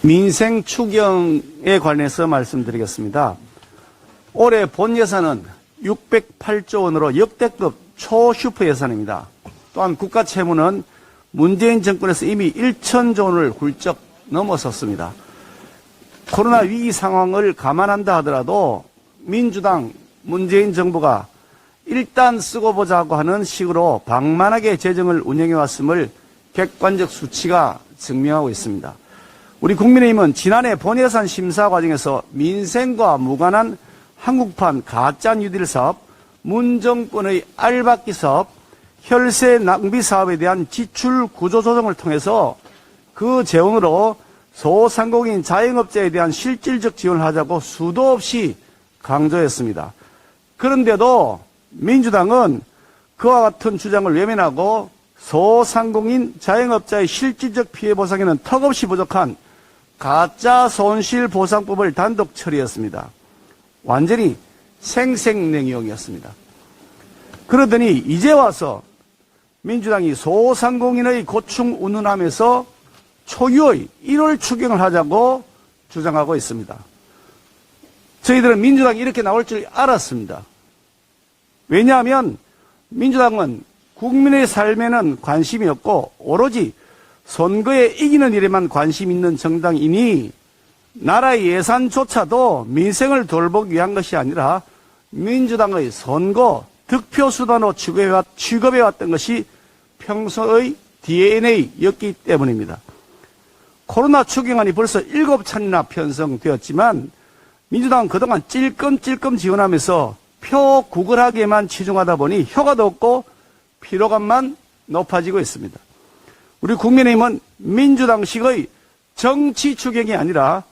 민생 추경에 관해서 말씀드리겠습니다. 올해 본 예산은 608조 원으로 역대급 초슈퍼 예산입니다. 또한 국가 채무는 문재인 정권에서 이미 1천조 원을 훌쩍 넘어섰습니다. 코로나 위기 상황을 감안한다 하더라도 민주당, 문재인 정부가 일단 쓰고 보자고 하는 식으로 방만하게 재정을 운영해 왔음을 객관적 수치가 증명하고 있습니다. 우리 국민의힘은 지난해 본예산 심사 과정에서 민생과 무관한 한국판 가짜 뉴딜 사업, 문 정권의 알박기 사업, 혈세 낭비 사업에 대한 지출 구조 조정을 통해서 그 재원으로 소상공인 자영업자에 대한 실질적 지원을 하자고 수도 없이 강조했습니다. 그런데도 민주당은 그와 같은 주장을 외면하고 소상공인 자영업자의 실질적 피해 보상에는 턱없이 부족한 가짜 손실보상법을 단독 처리했습니다. 완전히 생색냉이용이었습니다. 그러더니 이제 와서 민주당이 소상공인의 고충 운운하면서 초유의 1월 추경을 하자고 주장하고 있습니다. 저희들은 민주당이 이렇게 나올 줄 알았습니다. 왜냐하면 민주당은 국민의 삶에는 관심이 없고 오로지 선거에 이기는 일에만 관심 있는 정당이니 나라의 예산조차도 민생을 돌보기 위한 것이 아니라 민주당의 선거 득표수단으로 취급해왔던 것이 평소의 DNA였기 때문입니다. 코로나 추경안이 벌써 7차례나 편성되었지만 민주당은 그동안 찔끔찔끔 지원하면서 표 구걸하기에만 치중하다 보니 효과도 없고 피로감만 높아지고 있습니다. 우리 국민의힘은 민주당식의 정치 추경이 아니라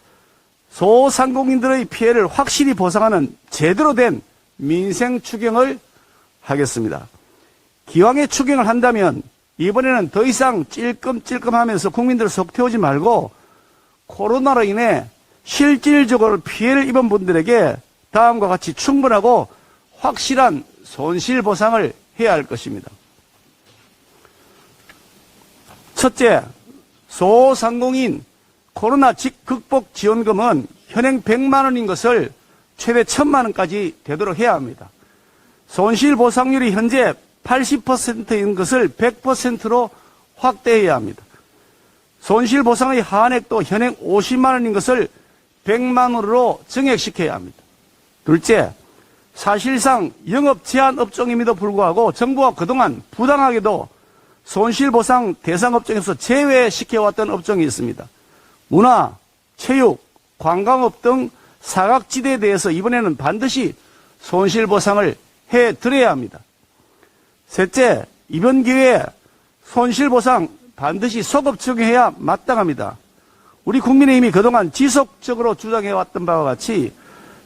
소상공인들의 피해를 확실히 보상하는 제대로 된 민생 추경을 하겠습니다. 기왕에 추경을 한다면 이번에는 더 이상 찔끔찔끔하면서 국민들을 속태우지 말고 코로나로 인해 실질적으로 피해를 입은 분들에게 다음과 같이 충분하고 확실한 손실보상을 해야 할 것입니다. 첫째, 소상공인 코로나 극복 지원금은 현행 100만 원인 것을 최대 1000만 원까지 되도록 해야 합니다. 손실보상률이 현재 80%인 것을 100%로 확대해야 합니다. 손실보상의 한액도 현행 50만 원인 것을 100만 원으로 증액시켜야 합니다. 둘째, 사실상 영업 제한 업종임에도 불구하고 정부가 그동안 부당하게도 손실보상 대상 업종에서 제외시켜왔던 업종이 있습니다. 문화, 체육, 관광업 등 사각지대에 대해서 이번에는 반드시 손실보상을 해드려야 합니다. 셋째, 이번 기회에 손실보상 반드시 소급 적용해야 마땅합니다. 우리 국민의힘이 그동안 지속적으로 주장해왔던 바와 같이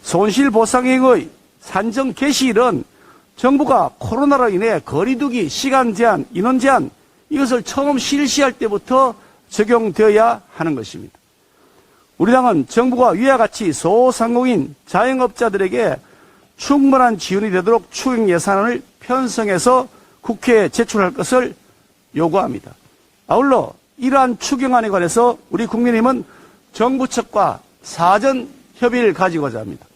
손실보상액의 산정 개시일은 정부가 코로나로 인해 거리두기, 시간 제한, 인원 제한 이것을 처음 실시할 때부터 적용되어야 하는 것입니다. 우리 당은 정부가 위와 같이 소상공인 자영업자들에게 충분한 지원이 되도록 추경 예산안을 편성해서 국회에 제출할 것을 요구합니다. 아울러 이러한 추경안에 관해서 우리 국민의힘은 정부 측과 사전 협의를 가지고자 합니다.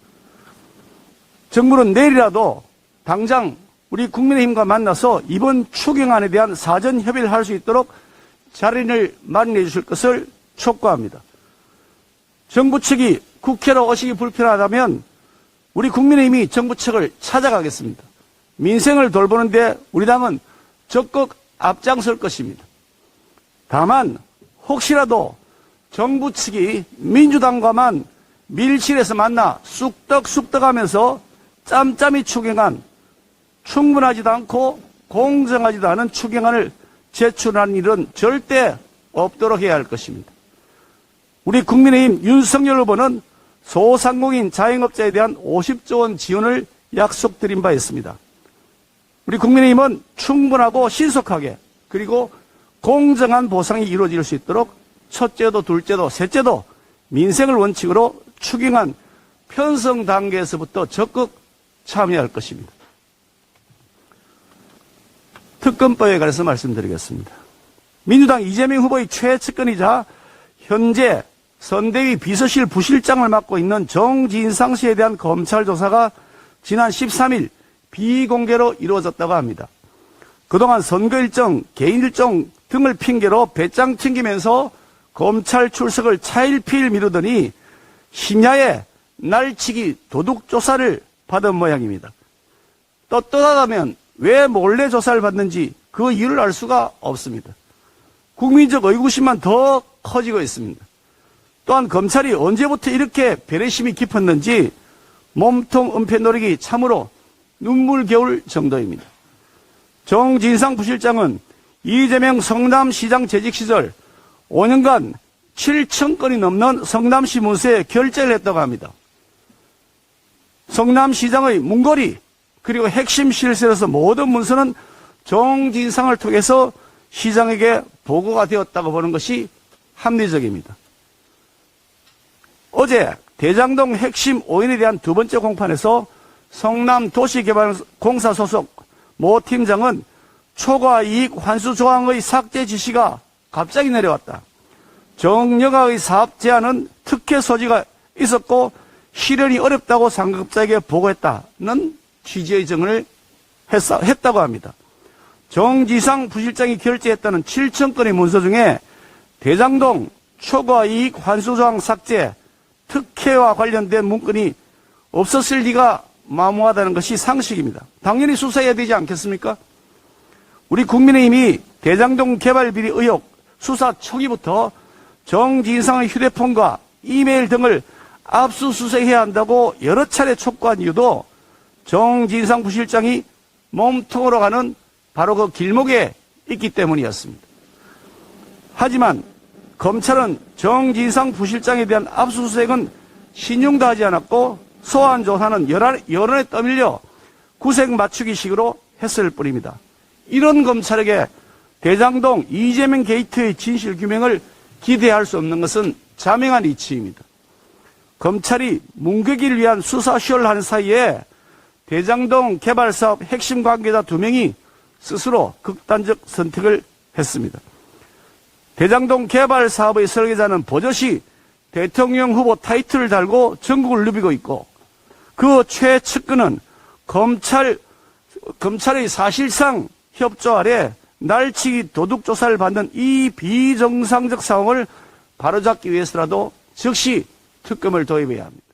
정부는 내일이라도 당장 우리 국민의힘과 만나서 이번 추경안에 대한 사전 협의를 할 수 있도록 자리를 마련해 주실 것을 촉구합니다. 정부 측이 국회로 오시기 불편하다면 우리 국민의힘이 정부 측을 찾아가겠습니다. 민생을 돌보는데 우리 당은 적극 앞장설 것입니다. 다만 혹시라도 정부 측이 민주당과만 밀실에서 만나 쑥떡쑥떡하면서 짬짬이 추경안, 충분하지도 않고 공정하지도 않은 추경안을 제출하는 일은 절대 없도록 해야 할 것입니다. 우리 국민의힘 윤석열 후보는 소상공인 자영업자에 대한 50조 원 지원을 약속드린 바 있습니다. 우리 국민의힘은 충분하고 신속하게 그리고 공정한 보상이 이루어질 수 있도록 첫째도 둘째도 셋째도 민생을 원칙으로 추경안 편성 단계에서부터 적극 참여할 것입니다. 특검법에 관해서 말씀드리겠습니다. 민주당 이재명 후보의 최측근이자 현재 선대위 비서실 부실장을 맡고 있는 정진상 씨에 대한 검찰 조사가 지난 13일 비공개로 이루어졌다고 합니다. 그동안 선거 일정, 개인 일정 등을 핑계로 배짱 튕기면서 검찰 출석을 차일피일 미루더니 심야에 날치기 도둑 조사를 받은 모양입니다. 떳떳하다면 왜 몰래 조사를 받는지 그 이유를 알 수가 없습니다. 국민적 의구심만 더 커지고 있습니다. 또한 검찰이 언제부터 이렇게 배려심이 깊었는지 몸통 은폐 노력이 참으로 눈물겨울 정도입니다. 정진상 부실장은 이재명 성남시장 재직 시절 5년간 7천 건이 넘는 성남시 문서에 결재를 했다고 합니다. 성남시장의 문고리 그리고 핵심 실세로서 모든 문서는 정진상을 통해서 시장에게 보고가 되었다고 보는 것이 합리적입니다. 어제 대장동 핵심 5인에 대한 두 번째 공판에서 성남도시개발공사 소속 모 팀장은 초과 이익 환수 조항의 삭제 지시가 갑자기 내려왔다. 정여가의 사업 제안은 특혜 소지가 있었고 실현이 어렵다고 상급자에게 보고했다는 취지의 증언을 했다고 합니다. 정지상 부실장이 결재했다는 7천 건의 문서 중에 대장동 초과 이익 환수 조항 삭제, 특혜와 관련된 문건이 없었을 리가 마무하다는 것이 상식입니다. 당연히 수사해야 되지 않겠습니까? 우리 국민의힘이 대장동 개발 비리 의혹 수사 초기부터 정진상의 휴대폰과 이메일 등을 압수수색해야 한다고 여러 차례 촉구한 이유도 정진상 부실장이 몸통으로 가는 바로 그 길목에 있기 때문이었습니다. 하지만 검찰은 정진상 부실장에 대한 압수수색은 신용도 하지 않았고 소환 조사는 여론에 떠밀려 구색 맞추기식으로 했을 뿐입니다. 이런 검찰에게 대장동 이재명 게이트의 진실 규명을 기대할 수 없는 것은 자명한 이치입니다. 검찰이 문개기를 위한 수사쇼를 하는 사이에 대장동 개발사업 핵심 관계자 2명이 스스로 극단적 선택을 했습니다. 대장동 개발 사업의 설계자는 버젓이 대통령 후보 타이틀을 달고 전국을 누비고 있고 그 최측근은 검찰의 사실상 협조 아래 날치기 도둑 조사를 받는 이 비정상적 상황을 바로잡기 위해서라도 즉시 특검을 도입해야 합니다.